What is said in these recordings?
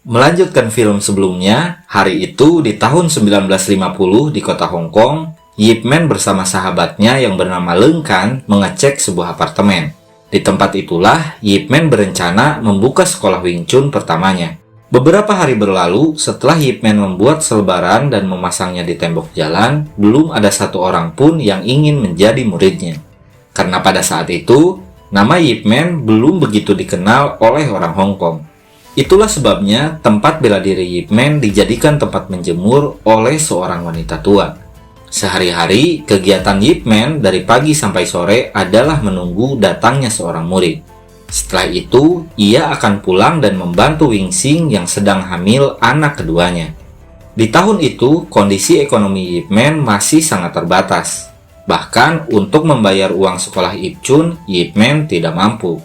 Melanjutkan film sebelumnya, hari itu di tahun 1950 di kota Hong Kong, Yip Man bersama sahabatnya yang bernama Leung Kan mengecek sebuah apartemen. Di tempat itulah Yip Man berencana membuka sekolah Wing Chun pertamanya. Beberapa hari berlalu setelah Yip Man membuat selebaran dan memasangnya di tembok jalan, belum ada satu orang pun yang ingin menjadi muridnya. Karena pada saat itu, nama Yip Man belum begitu dikenal oleh orang Hong Kong. Itulah sebabnya tempat bela diri Yip Man dijadikan tempat menjemur oleh seorang wanita tua. Sehari-hari, kegiatan Yip Man dari pagi sampai sore adalah menunggu datangnya seorang murid. Setelah itu, ia akan pulang dan membantu Wing Sing yang sedang hamil anak keduanya. Di tahun itu, kondisi ekonomi Yip Man masih sangat terbatas. Bahkan untuk membayar uang sekolah Ip Chun, Yip Man tidak mampu.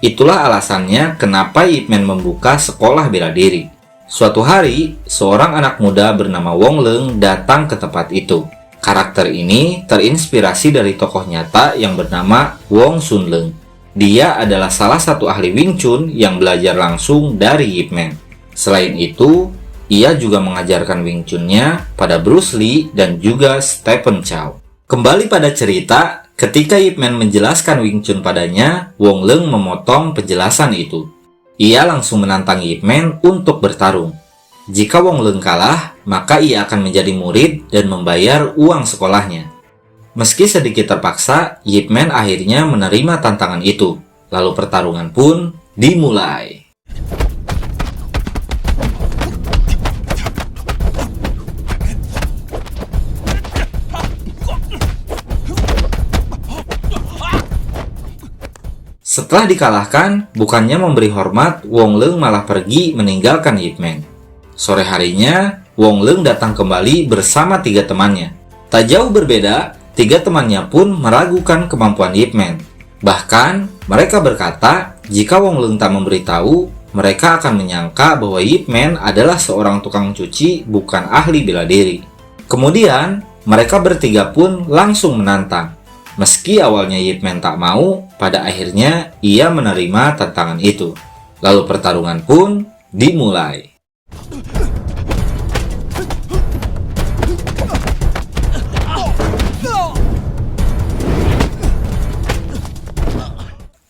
Itulah alasannya kenapa Yip Man membuka sekolah bela diri. Suatu hari, seorang anak muda bernama Wong Leung datang ke tempat itu. Karakter ini terinspirasi dari tokoh nyata yang bernama Wong Sun Leung. Dia adalah salah satu ahli Wing Chun yang belajar langsung dari Yip Man. Selain itu, ia juga mengajarkan Wing Chun-nya pada Bruce Lee dan juga Stephen Chow. Kembali pada cerita, ketika Yip Man menjelaskan Wing Chun padanya, Wong Leung memotong penjelasan itu. Ia langsung menantang Yip Man untuk bertarung. Jika Wong Leung kalah, maka ia akan menjadi murid dan membayar uang sekolahnya. Meski sedikit terpaksa, Yip Man akhirnya menerima tantangan itu. Lalu pertarungan pun dimulai. Setelah dikalahkan, bukannya memberi hormat, Wong Leung malah pergi meninggalkan Yip Man. Sore harinya, Wong Leung datang kembali bersama 3 temannya. Tak jauh berbeda, 3 temannya pun meragukan kemampuan Yip Man. Bahkan, mereka berkata, jika Wong Leung tak memberitahu, mereka akan menyangka bahwa Yip Man adalah seorang tukang cuci, bukan ahli bela diri. Kemudian, mereka bertiga pun langsung menantang. Meski awalnya Yip Man tak mau, pada akhirnya ia menerima tantangan itu. Lalu pertarungan pun dimulai.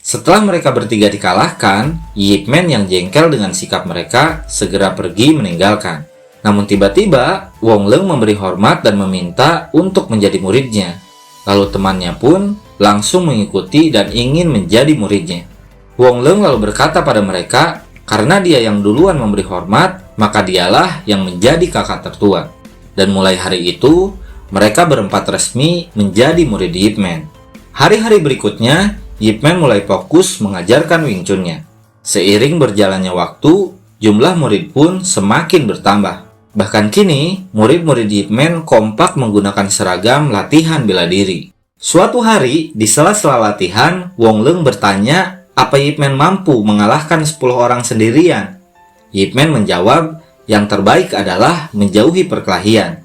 Setelah mereka bertiga dikalahkan, Yip Man yang jengkel dengan sikap mereka segera pergi meninggalkan. Namun tiba-tiba, Wong Leung memberi hormat dan meminta untuk menjadi muridnya. Lalu temannya pun langsung mengikuti dan ingin menjadi muridnya. Wong Leung lalu berkata pada mereka, karena dia yang duluan memberi hormat, maka dialah yang menjadi kakak tertua. Dan mulai hari itu, mereka berempat resmi menjadi murid Yip Man. Hari-hari berikutnya, Yip Man mulai fokus mengajarkan Wing Chun-nya. Seiring berjalannya waktu, jumlah murid pun semakin bertambah. Bahkan kini, murid-murid Yip Man kompak menggunakan seragam latihan bela diri. Suatu hari, di sela-sela latihan, Wong Leung bertanya, apa Yip Man mampu mengalahkan 10 orang sendirian? Yip Man menjawab, yang terbaik adalah menjauhi perkelahian.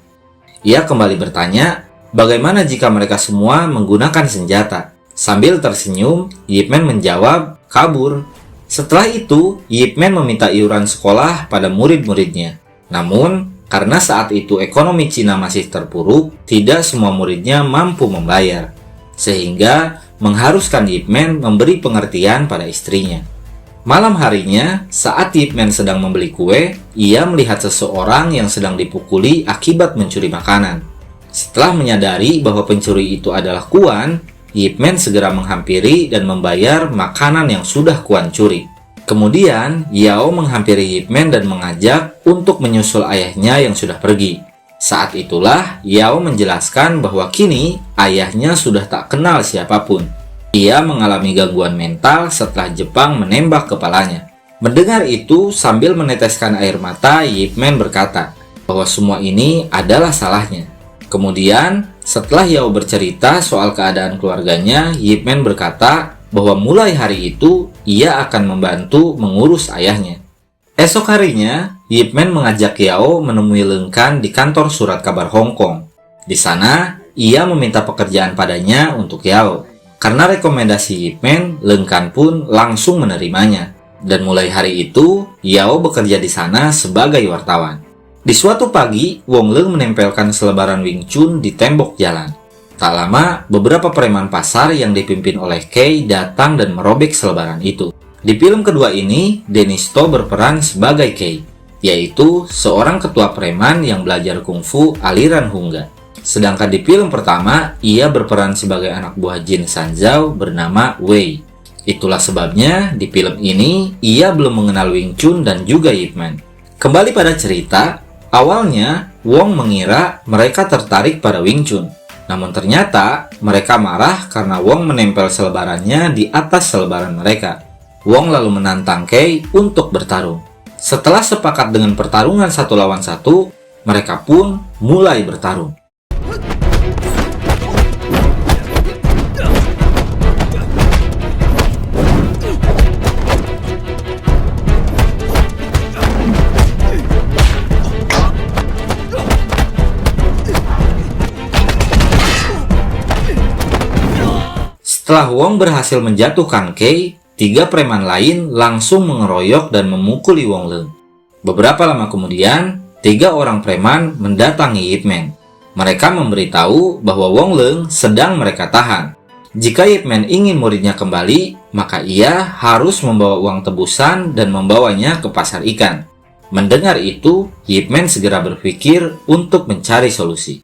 Ia kembali bertanya, bagaimana jika mereka semua menggunakan senjata? Sambil tersenyum, Yip Man menjawab, kabur. Setelah itu, Yip Man meminta iuran sekolah pada murid-muridnya. Namun, karena saat itu ekonomi Cina masih terpuruk, tidak semua muridnya mampu membayar. Sehingga mengharuskan Yip Man memberi pengertian pada istrinya. Malam harinya, saat Yip Man sedang membeli kue, ia melihat seseorang yang sedang dipukuli akibat mencuri makanan. Setelah menyadari bahwa pencuri itu adalah Kuan, Yip Man segera menghampiri dan membayar makanan yang sudah Kuan curi. Kemudian, Yao menghampiri Yip Man dan mengajak untuk menyusul ayahnya yang sudah pergi. Saat itulah, Yao menjelaskan bahwa kini ayahnya sudah tak kenal siapapun. Ia mengalami gangguan mental setelah Jepang menembak kepalanya. Mendengar itu, sambil meneteskan air mata, Yip Man berkata bahwa semua ini adalah salahnya. Kemudian, setelah Yao bercerita soal keadaan keluarganya, Yip Man berkata bahwa mulai hari itu, ia akan membantu mengurus ayahnya. Esok harinya, Yip Man mengajak Yao menemui Leung Kan di kantor surat kabar Hong Kong. Di sana, ia meminta pekerjaan padanya untuk Yao. Karena rekomendasi Yip Man, Leung Kan pun langsung menerimanya. Dan mulai hari itu, Yao bekerja di sana sebagai wartawan. Di suatu pagi, Wong Leng menempelkan selebaran Wing Chun di tembok jalan. Tak lama, beberapa preman pasar yang dipimpin oleh Kei datang dan merobek selebaran itu. Di film kedua ini, Dennis To berperan sebagai Kei, yaitu seorang ketua preman yang belajar kungfu aliran Hungga. Sedangkan di film pertama, ia berperan sebagai anak buah Jin Sanzhao bernama Wei. Itulah sebabnya di film ini ia belum mengenal Wing Chun dan juga Yip Man. Kembali pada cerita, awalnya Wong mengira mereka tertarik pada Wing Chun. Namun ternyata mereka marah karena Wong menempel selebarannya di atas selebaran mereka. Wong lalu menantang Kei untuk bertarung. Setelah sepakat dengan pertarungan 1 lawan 1, mereka pun mulai bertarung. Setelah Wong berhasil menjatuhkan Kei, 3 preman lain langsung mengeroyok dan memukuli Wong Leng. Beberapa lama kemudian, 3 orang preman mendatangi Yip Man. Mereka memberitahu bahwa Wong Leng sedang mereka tahan. Jika Yip Man ingin muridnya kembali, maka ia harus membawa uang tebusan dan membawanya ke pasar ikan. Mendengar itu, Yip Man segera berpikir untuk mencari solusi.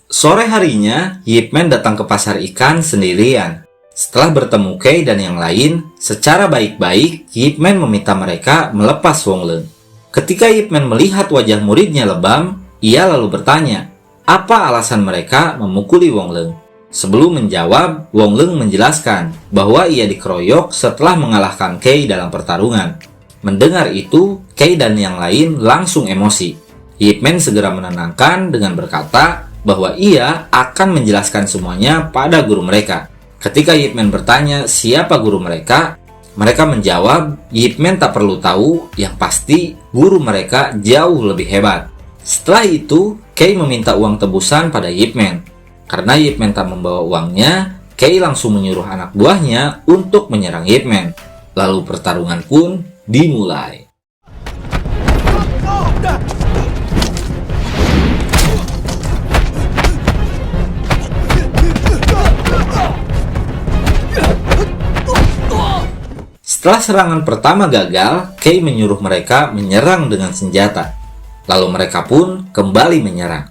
Sore harinya, Yip Man datang ke pasar ikan sendirian. Setelah bertemu Kei dan yang lain, secara baik-baik Yip Man meminta mereka melepas Wong Leng. Ketika Yip Man melihat wajah muridnya lebam, ia lalu bertanya, apa alasan mereka memukuli Wong Leng? Sebelum menjawab, Wong Leng menjelaskan bahwa ia dikeroyok setelah mengalahkan Kei dalam pertarungan. Mendengar itu, Kei dan yang lain langsung emosi. Yip Man segera menenangkan dengan berkata bahwa ia akan menjelaskan semuanya pada guru mereka. Ketika Yip Man bertanya siapa guru mereka, mereka menjawab Yip Man tak perlu tahu, yang pasti guru mereka jauh lebih hebat. Setelah itu, Kei meminta uang tebusan pada Yip Man. Karena Yip Man tak membawa uangnya, Kei langsung menyuruh anak buahnya untuk menyerang Yip Man. Lalu pertarungan pun dimulai. Setelah serangan pertama gagal, Kei menyuruh mereka menyerang dengan senjata. Lalu mereka pun kembali menyerang.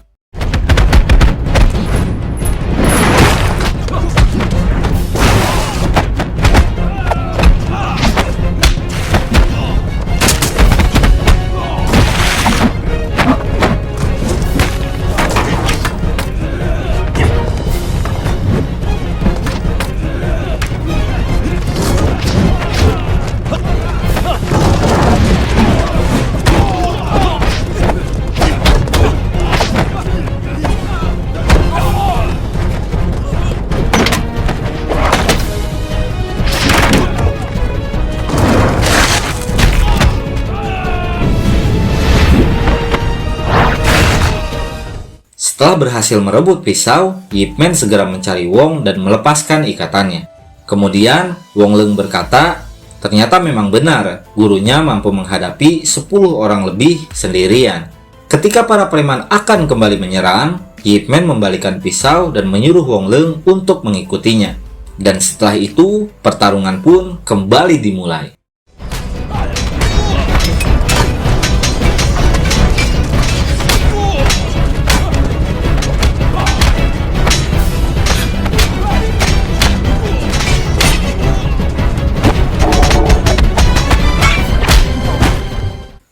Setelah berhasil merebut pisau, Yip Man segera mencari Wong dan melepaskan ikatannya. Kemudian, Wong Leng berkata, ternyata memang benar, gurunya mampu menghadapi 10 orang lebih sendirian. Ketika para preman akan kembali menyerang, Yip Man membalikan pisau dan menyuruh Wong Leng untuk mengikutinya. Dan setelah itu, pertarungan pun kembali dimulai.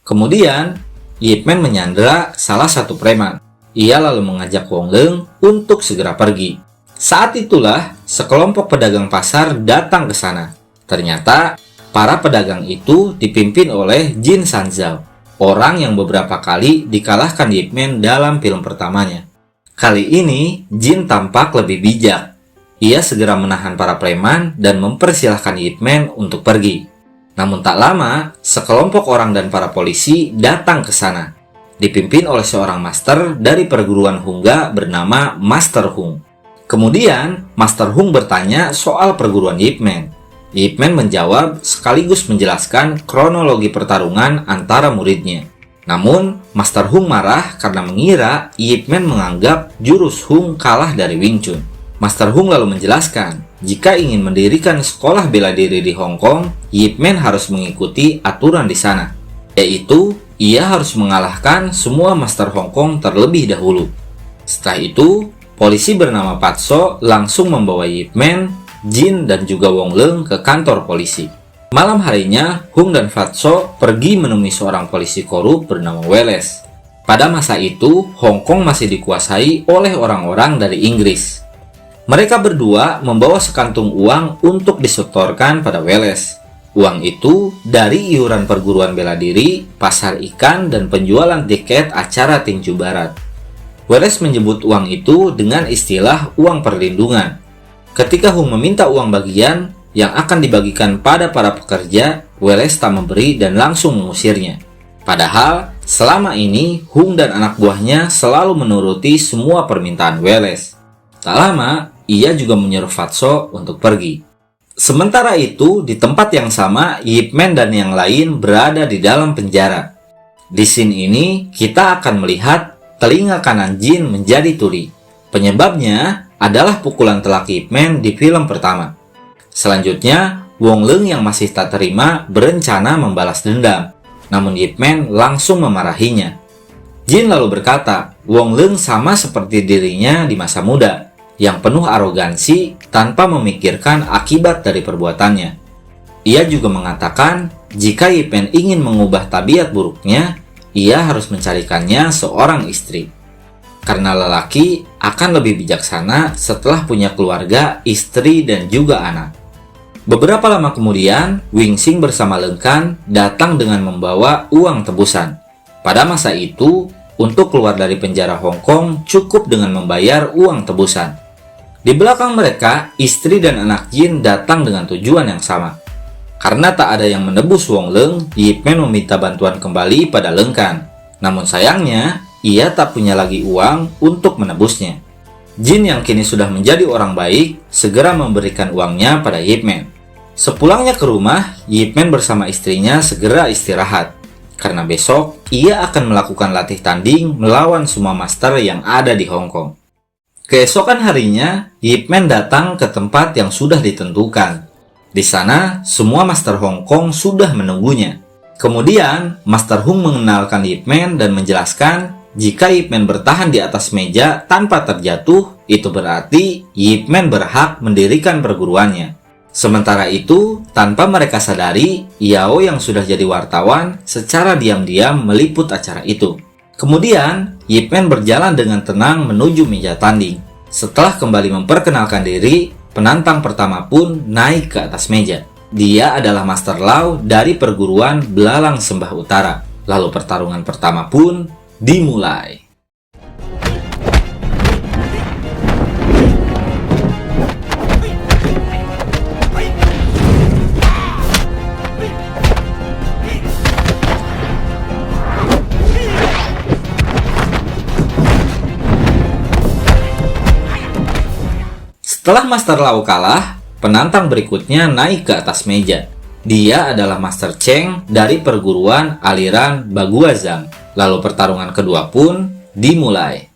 Kemudian, Yip Man menyandera salah satu preman. Ia lalu mengajak Wong Leng untuk segera pergi. Saat itulah, sekelompok pedagang pasar datang ke sana. Ternyata, para pedagang itu dipimpin oleh Jin Sanzhao, orang yang beberapa kali dikalahkan Yip Man dalam film pertamanya. Kali ini, Jin tampak lebih bijak. Ia segera menahan para preman dan mempersilahkan Yip Man untuk pergi. Namun tak lama, sekelompok orang dan para polisi datang ke sana, dipimpin oleh seorang master dari perguruan Hungga bernama Master Hung. Kemudian, Master Hung bertanya soal perguruan Yip Man. Yip Man menjawab sekaligus menjelaskan kronologi pertarungan antara muridnya. Namun, Master Hung marah karena mengira Yip Man menganggap jurus Hung kalah dari Wing Chun. Master Hung lalu menjelaskan, jika ingin mendirikan sekolah bela diri di Hong Kong, Yip Man harus mengikuti aturan di sana, yaitu ia harus mengalahkan semua Master Hong Kong terlebih dahulu. Setelah itu, polisi bernama Patso langsung membawa Yip Man, Jin, dan juga Wong Leung ke kantor polisi. Malam harinya, Hung dan Fatso pergi menemui seorang polisi korup bernama Wallace. Pada masa itu, Hong Kong masih dikuasai oleh orang-orang dari Inggris. Mereka berdua membawa sekantung uang untuk disetorkan pada Wallace. Uang itu dari iuran perguruan bela diri, pasar ikan, dan penjualan tiket acara tinju barat. Wallace menyebut uang itu dengan istilah uang perlindungan. Ketika Hung meminta uang bagian yang akan dibagikan pada para pekerja, Wallace tak memberi dan langsung mengusirnya. Padahal, selama ini Hung dan anak buahnya selalu menuruti semua permintaan Wallace. Tak lama, ia juga menyuruh Fatso untuk pergi. Sementara itu, di tempat yang sama, Yip Man dan yang lain berada di dalam penjara. Di scene ini, kita akan melihat telinga kanan Jin menjadi tuli. Penyebabnya adalah pukulan telak Yip Man di film pertama. Selanjutnya, Wong Leung yang masih tak terima berencana membalas dendam. Namun Yip Man langsung memarahinya. Jin lalu berkata, Wong Leung sama seperti dirinya di masa muda, yang penuh arogansi tanpa memikirkan akibat dari perbuatannya. Ia juga mengatakan, jika Yip Man ingin mengubah tabiat buruknya, ia harus mencarikannya seorang istri. Karena lelaki akan lebih bijaksana setelah punya keluarga, istri, dan juga anak. Beberapa lama kemudian, Wing Xing bersama Leung Kan datang dengan membawa uang tebusan. Pada masa itu, untuk keluar dari penjara Hong Kong cukup dengan membayar uang tebusan. Di belakang mereka, istri dan anak Jin datang dengan tujuan yang sama. Karena tak ada yang menebus Wong Leung, Yip Man meminta bantuan kembali pada Leung Kan. Namun sayangnya, ia tak punya lagi uang untuk menebusnya. Jin yang kini sudah menjadi orang baik, segera memberikan uangnya pada Yip Man. Sepulangnya ke rumah, Yip Man bersama istrinya segera istirahat. Karena besok, ia akan melakukan latih tanding melawan semua master yang ada di Hong Kong. Keesokan harinya, Yip Man datang ke tempat yang sudah ditentukan. Di sana, semua master Hong Kong sudah menunggunya. Kemudian, Master Hung mengenalkan Yip Man dan menjelaskan, jika Yip Man bertahan di atas meja tanpa terjatuh, itu berarti Yip Man berhak mendirikan perguruannya. Sementara itu, tanpa mereka sadari, Yao yang sudah jadi wartawan secara diam-diam meliput acara itu. Kemudian, Yip Man berjalan dengan tenang menuju meja tanding. Setelah kembali memperkenalkan diri, penantang pertama pun naik ke atas meja. Dia adalah Master Lau dari perguruan Belalang Sembah Utara. Lalu pertarungan pertama pun dimulai. Setelah Master Lau kalah, penantang berikutnya naik ke atas meja. Dia adalah Master Cheng dari perguruan aliran Baguazhang. Lalu pertarungan kedua pun dimulai.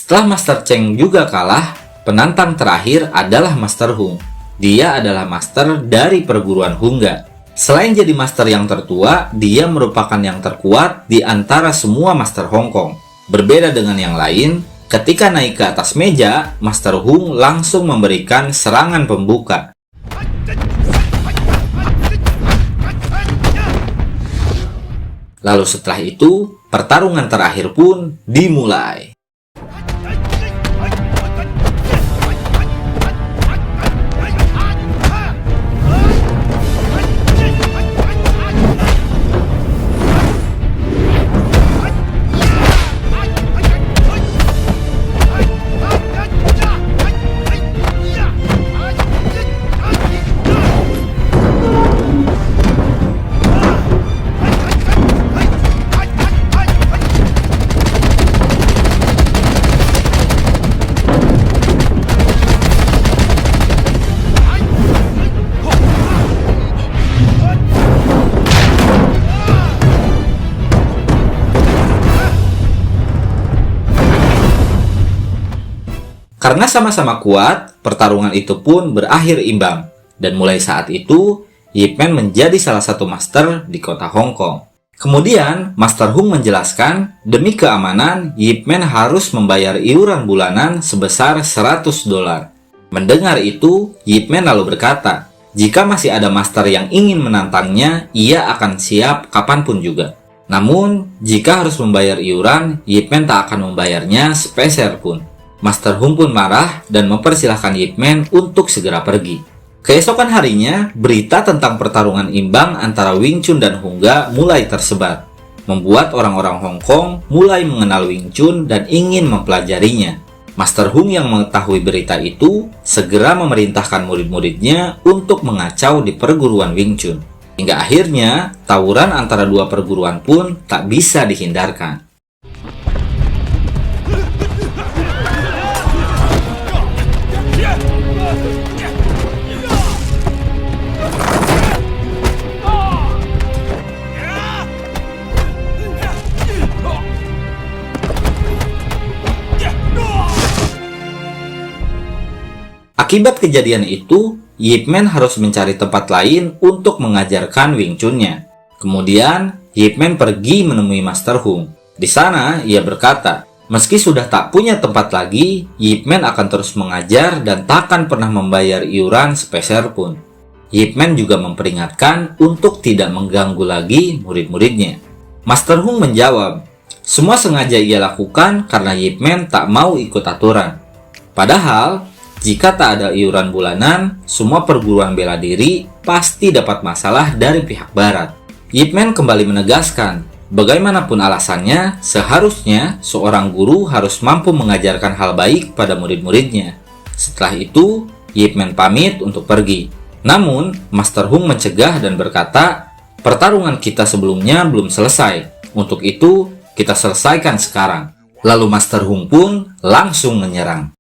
Setelah Master Cheng juga kalah, penantang terakhir adalah Master Hung. Dia adalah master dari perguruan Hungga. Selain jadi master yang tertua, dia merupakan yang terkuat di antara semua master Hong Kong. Berbeda dengan yang lain, ketika naik ke atas meja, Master Hung langsung memberikan serangan pembuka. Lalu setelah itu, pertarungan terakhir pun dimulai. Karena sama-sama kuat, pertarungan itu pun berakhir imbang. Dan mulai saat itu, Yip Man menjadi salah satu master di kota Hong Kong. Kemudian, Master Hung menjelaskan, demi keamanan, Yip Man harus membayar iuran bulanan sebesar $100. Mendengar itu, Yip Man lalu berkata, jika masih ada master yang ingin menantangnya, ia akan siap kapanpun juga. Namun, jika harus membayar iuran, Yip Man tak akan membayarnya sepeser pun. Master Hung pun marah dan mempersilahkan Yip Man untuk segera pergi. Keesokan harinya, berita tentang pertarungan imbang antara Wing Chun dan Hung Ga mulai tersebar, membuat orang-orang Hong Kong mulai mengenal Wing Chun dan ingin mempelajarinya. Master Hung yang mengetahui berita itu segera memerintahkan murid-muridnya untuk mengacau di perguruan Wing Chun. Hingga akhirnya, tawuran antara dua perguruan pun tak bisa dihindarkan. Akibat kejadian itu, Yip Man harus mencari tempat lain untuk mengajarkan Wing Chun-nya. Kemudian, Yip Man pergi menemui Master Hung. Di sana, ia berkata, meski sudah tak punya tempat lagi, Yip Man akan terus mengajar dan takkan pernah membayar iuran sepeser pun. Yip Man juga memperingatkan untuk tidak mengganggu lagi murid-muridnya. Master Hung menjawab, semua sengaja ia lakukan karena Yip Man tak mau ikut aturan. Padahal, jika tak ada iuran bulanan, semua perguruan bela diri pasti dapat masalah dari pihak barat. Yip Man kembali menegaskan, bagaimanapun alasannya, seharusnya seorang guru harus mampu mengajarkan hal baik pada murid-muridnya. Setelah itu, Yip Man pamit untuk pergi. Namun, Master Hung mencegah dan berkata, pertarungan kita sebelumnya belum selesai. Untuk itu, kita selesaikan sekarang. Lalu Master Hung pun langsung menyerang.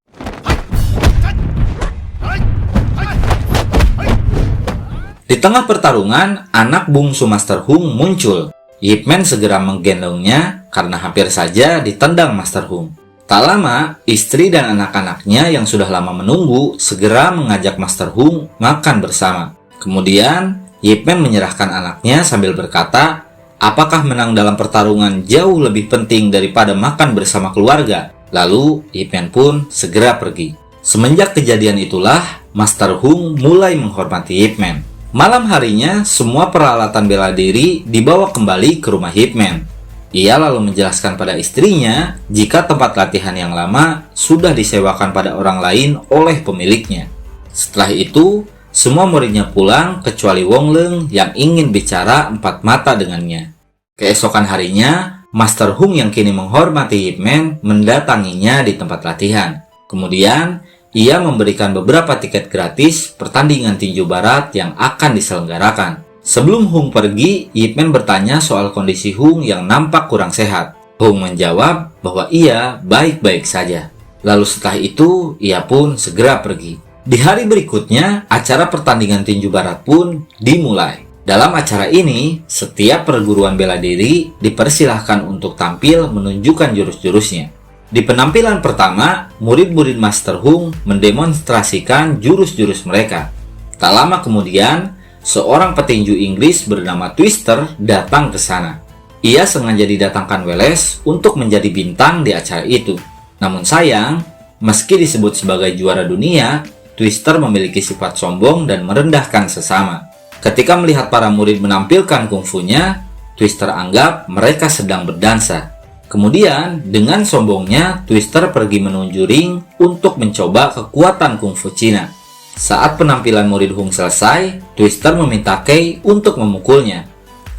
Di tengah pertarungan, anak bungsu Master Hung muncul. Yip Man segera menggendongnya karena hampir saja ditendang Master Hung. Tak lama, istri dan anak-anaknya yang sudah lama menunggu segera mengajak Master Hung makan bersama. Kemudian, Yip Man menyerahkan anaknya sambil berkata, apakah menang dalam pertarungan jauh lebih penting daripada makan bersama keluarga? Lalu, Yip Man pun segera pergi. Semenjak kejadian itulah, Master Hung mulai menghormati Yip Man. Malam harinya, semua peralatan bela diri dibawa kembali ke rumah Yip Man. Ia lalu menjelaskan pada istrinya jika tempat latihan yang lama sudah disewakan pada orang lain oleh pemiliknya. Setelah itu, semua muridnya pulang kecuali Wong Leung yang ingin bicara empat mata dengannya. Keesokan harinya, Master Hung yang kini menghormati Yip Man mendatanginya di tempat latihan. Kemudian, ia memberikan beberapa tiket gratis pertandingan tinju barat yang akan diselenggarakan. Sebelum Hung pergi, Yip Man bertanya soal kondisi Hung yang nampak kurang sehat. Hung menjawab bahwa ia baik-baik saja. Lalu setelah itu, ia pun segera pergi. Di hari berikutnya, acara pertandingan tinju barat pun dimulai. Dalam acara ini, setiap perguruan bela diri dipersilahkan untuk tampil menunjukkan jurus-jurusnya. Di penampilan pertama, murid-murid Master Hung mendemonstrasikan jurus-jurus mereka. Tak lama kemudian, seorang petinju Inggris bernama Twister datang ke sana. Ia sengaja didatangkan Wales untuk menjadi bintang di acara itu. Namun sayang, meski disebut sebagai juara dunia, Twister memiliki sifat sombong dan merendahkan sesama. Ketika melihat para murid menampilkan kungfunya, Twister anggap mereka sedang berdansa. Kemudian, dengan sombongnya, Twister pergi menuju ring untuk mencoba kekuatan kungfu Cina. Saat penampilan murid Hung selesai, Twister meminta Kei untuk memukulnya.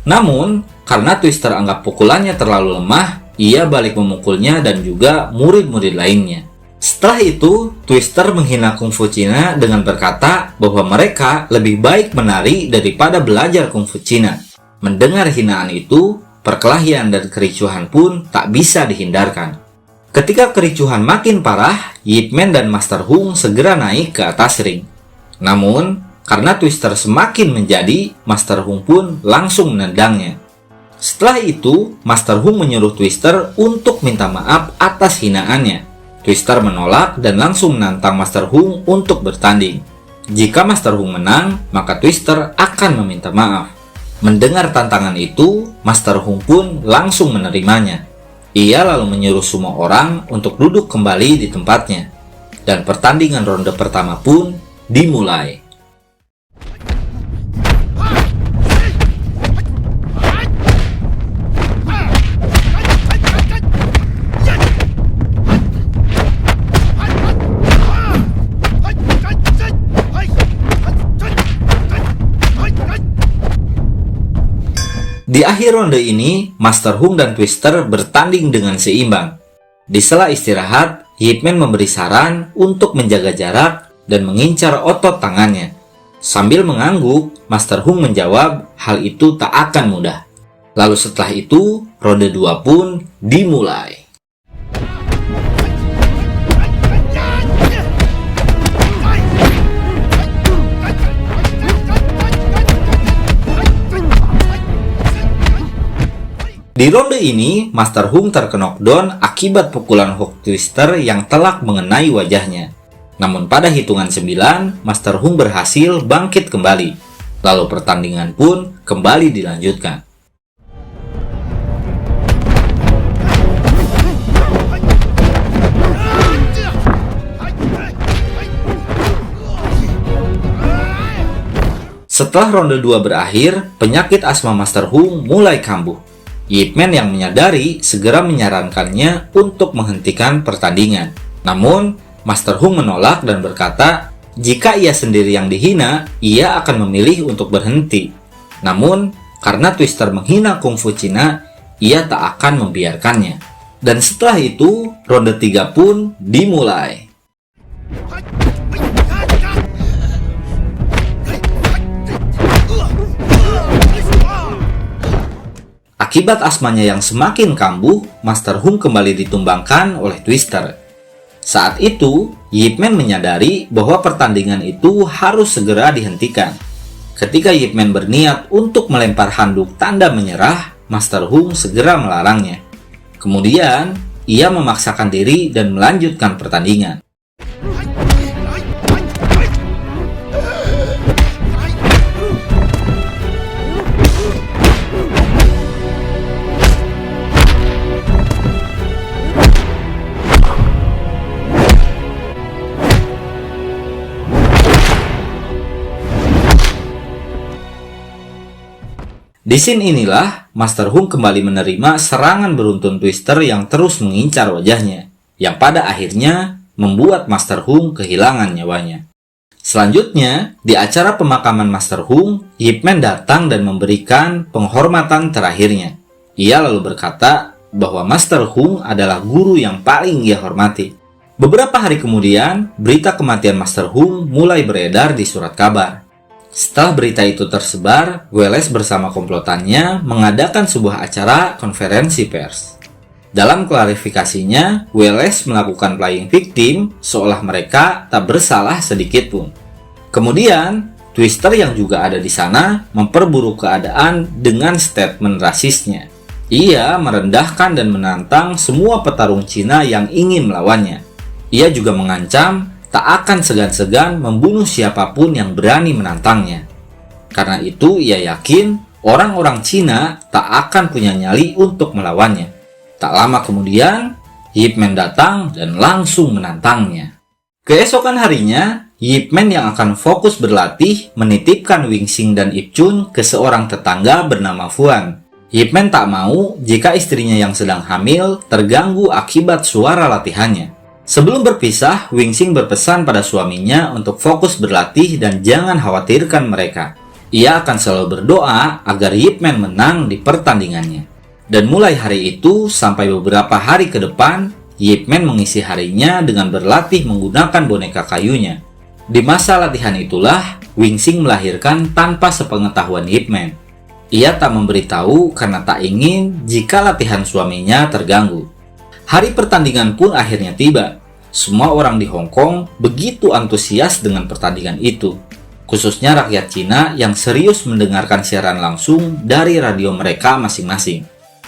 Namun, karena Twister anggap pukulannya terlalu lemah, ia balik memukulnya dan juga murid-murid lainnya. Setelah itu, Twister menghina kungfu Cina dengan berkata bahwa mereka lebih baik menari daripada belajar kungfu Cina. Mendengar hinaan itu, perkelahian dan kericuhan pun tak bisa dihindarkan. Ketika kericuhan makin parah, Yip Man dan Master Hung segera naik ke atas ring. Namun, karena Twister semakin menjadi, Master Hung pun langsung menendangnya. Setelah itu, Master Hung menyuruh Twister untuk minta maaf atas hinaannya. Twister menolak dan langsung menantang Master Hung untuk bertanding. Jika Master Hung menang, maka Twister akan meminta maaf. Mendengar tantangan itu, Master Hung pun langsung menerimanya. Ia lalu menyuruh semua orang untuk duduk kembali di tempatnya. Dan pertandingan ronde pertama pun dimulai. Di akhir ronde ini, Master Hung dan Twister bertanding dengan seimbang. Di sela istirahat, Yip Man memberi saran untuk menjaga jarak dan mengincar otot tangannya. Sambil mengangguk, Master Hung menjawab hal itu tak akan mudah. Lalu setelah itu, ronde 2 pun dimulai. Di ronde ini, Master Hung terkena knockdown akibat pukulan hook Twister yang telak mengenai wajahnya. Namun pada hitungan 9, Master Hung berhasil bangkit kembali. Lalu pertandingan pun kembali dilanjutkan. Setelah ronde 2 berakhir, penyakit asma Master Hung mulai kambuh. Yip Man yang menyadari segera menyarankannya untuk menghentikan pertandingan. Namun, Master Hung menolak dan berkata, jika ia sendiri yang dihina, ia akan memilih untuk berhenti. Namun, karena Twister menghina kungfu Cina, ia tak akan membiarkannya. Dan setelah itu, ronde 3 pun dimulai. Akibat asmanya yang semakin kambuh, Master Hung kembali ditumbangkan oleh Twister. Saat itu, Yip Man menyadari bahwa pertandingan itu harus segera dihentikan. Ketika Yip Man berniat untuk melempar handuk tanda menyerah, Master Hung segera melarangnya. Kemudian, ia memaksakan diri dan melanjutkan pertandingan. Di scene inilah, Master Hung kembali menerima serangan beruntun Twister yang terus mengincar wajahnya, yang pada akhirnya membuat Master Hung kehilangan nyawanya. Selanjutnya, di acara pemakaman Master Hung, Yip Man datang dan memberikan penghormatan terakhirnya. Ia lalu berkata bahwa Master Hung adalah guru yang paling ia hormati. Beberapa hari kemudian, berita kematian Master Hung mulai beredar di surat kabar. Setelah berita itu tersebar, Wallace bersama komplotannya mengadakan sebuah acara konferensi pers. Dalam klarifikasinya, Wallace melakukan playing victim seolah mereka tak bersalah sedikit pun. Kemudian, Twister yang juga ada di sana memperburuk keadaan dengan statement rasisnya. Ia merendahkan dan menantang semua petarung Cina yang ingin melawannya. Ia juga mengancam tak akan segan-segan membunuh siapapun yang berani menantangnya. Karena itu ia yakin orang-orang Cina tak akan punya nyali untuk melawannya. Tak lama kemudian, Yip Man datang dan langsung menantangnya. Keesokan harinya, Yip Man yang akan fokus berlatih menitipkan Wing Xing dan Ip Chun ke seorang tetangga bernama Fuan. Yip Man tak mau jika istrinya yang sedang hamil terganggu akibat suara latihannya. Sebelum berpisah, Wing Xing berpesan pada suaminya untuk fokus berlatih dan jangan khawatirkan mereka. Ia akan selalu berdoa agar Yip Man menang di pertandingannya. Dan mulai hari itu sampai beberapa hari ke depan, Yip Man mengisi harinya dengan berlatih menggunakan boneka kayunya. Di masa latihan itulah, Wing Xing melahirkan tanpa sepengetahuan Yip Man. Ia tak memberitahu karena tak ingin jika latihan suaminya terganggu. Hari pertandingan pun akhirnya tiba. Semua orang di Hong Kong begitu antusias dengan pertandingan itu, khususnya rakyat Cina yang serius mendengarkan siaran langsung dari radio mereka masing-masing.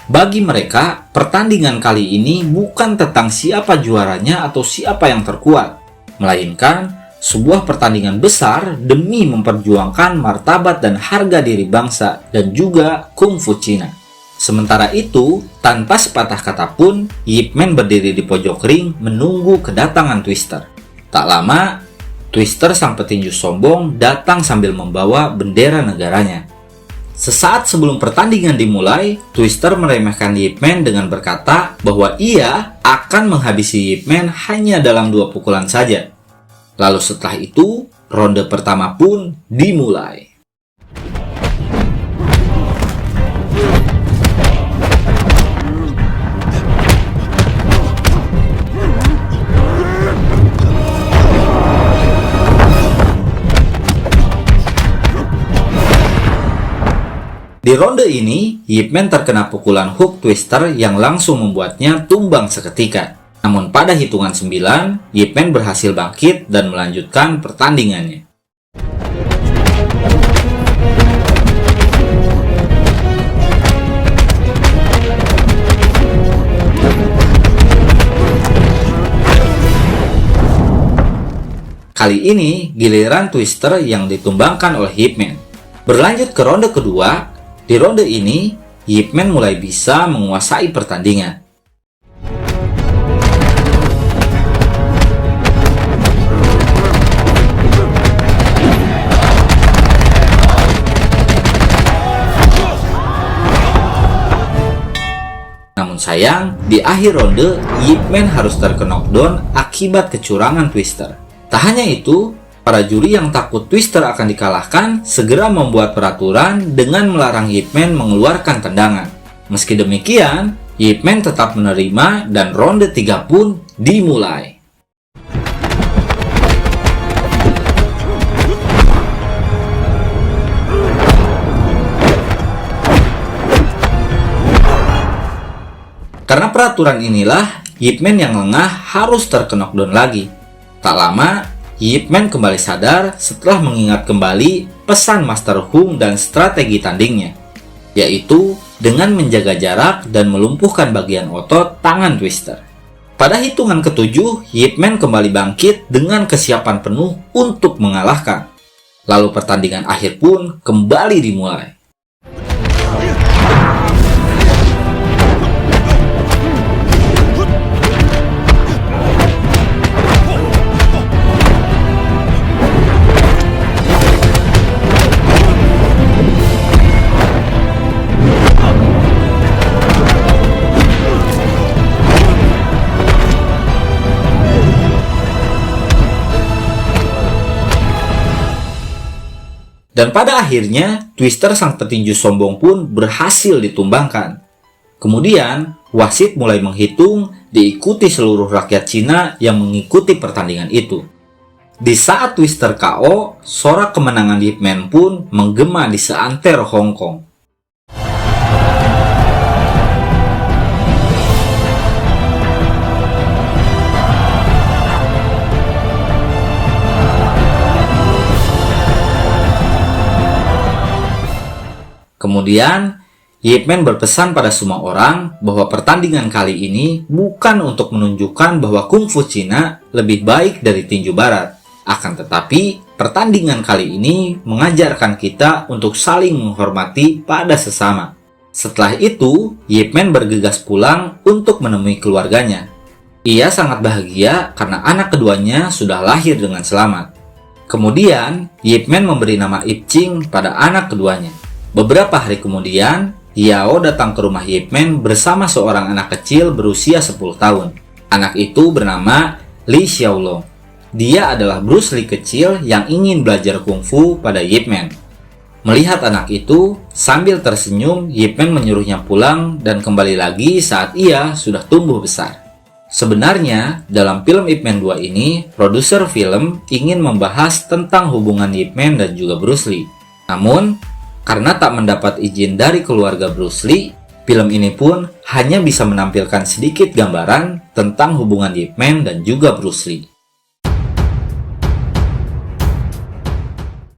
Bagi mereka, pertandingan kali ini bukan tentang siapa juaranya atau siapa yang terkuat, melainkan sebuah pertandingan besar demi memperjuangkan martabat dan harga diri bangsa dan juga kungfu Cina. Sementara itu, tanpa sepatah kata pun, Yip Man berdiri di pojok ring menunggu kedatangan Twister. Tak lama, Twister sang petinju sombong datang sambil membawa bendera negaranya. Sesaat sebelum pertandingan dimulai, Twister meremehkan Yip Man dengan berkata bahwa ia akan menghabisi Yip Man hanya dalam 2 pukulan saja. Lalu setelah itu, ronde pertama pun dimulai. Di ronde ini, Yip Man terkena pukulan hook Twister yang langsung membuatnya tumbang seketika. Namun pada hitungan 9, Yip Man berhasil bangkit dan melanjutkan pertandingannya. Kali ini, giliran Twister yang ditumbangkan oleh Yip Man. Berlanjut ke ronde kedua, di ronde ini, Yip Man mulai bisa menguasai pertandingan. Namun sayang, di akhir ronde, Yip Man harus terknockdown akibat kecurangan Twister. Tak hanya itu, para juri yang takut Twister akan dikalahkan segera membuat peraturan dengan melarang Yip Man mengeluarkan tendangan. Meski demikian, Yip Man tetap menerima dan ronde 3 pun dimulai. Karena peraturan inilah, Yip Man yang lengah harus terknockdown lagi. Tak lama, Yip Man kembali sadar setelah mengingat kembali pesan Master Hung dan strategi tandingnya, yaitu dengan menjaga jarak dan melumpuhkan bagian otot tangan Twister. Pada hitungan ke-7, Yip Man kembali bangkit dengan kesiapan penuh untuk mengalahkan. Lalu pertandingan akhir pun kembali dimulai. Dan pada akhirnya, Twister sang petinju sombong pun berhasil ditumbangkan. Kemudian, wasit mulai menghitung diikuti seluruh rakyat Cina yang mengikuti pertandingan itu. Di saat Twister KO, sorak kemenangan Yip Man pun menggema di seantero Hong Kong. Kemudian, Yip Man berpesan pada semua orang bahwa pertandingan kali ini bukan untuk menunjukkan bahwa kungfu Cina lebih baik dari tinju barat. Akan tetapi, pertandingan kali ini mengajarkan kita untuk saling menghormati pada sesama. Setelah itu, Yip Man bergegas pulang untuk menemui keluarganya. Ia sangat bahagia karena anak keduanya sudah lahir dengan selamat. Kemudian, Yip Man memberi nama Ip Ching pada anak keduanya. Beberapa hari kemudian, Yao datang ke rumah Yip Man bersama seorang anak kecil berusia 10 tahun. Anak itu bernama Li Xiaolong. Dia adalah Bruce Lee kecil yang ingin belajar kungfu pada Yip Man. Melihat anak itu, sambil tersenyum, Yip Man menyuruhnya pulang dan kembali lagi saat ia sudah tumbuh besar. Sebenarnya, dalam film Ip Man 2 ini, produser film ingin membahas tentang hubungan Yip Man dan juga Bruce Lee. Namun, karena tak mendapat izin dari keluarga Bruce Lee, film ini pun hanya bisa menampilkan sedikit gambaran tentang hubungan Yip Man dan juga Bruce Lee.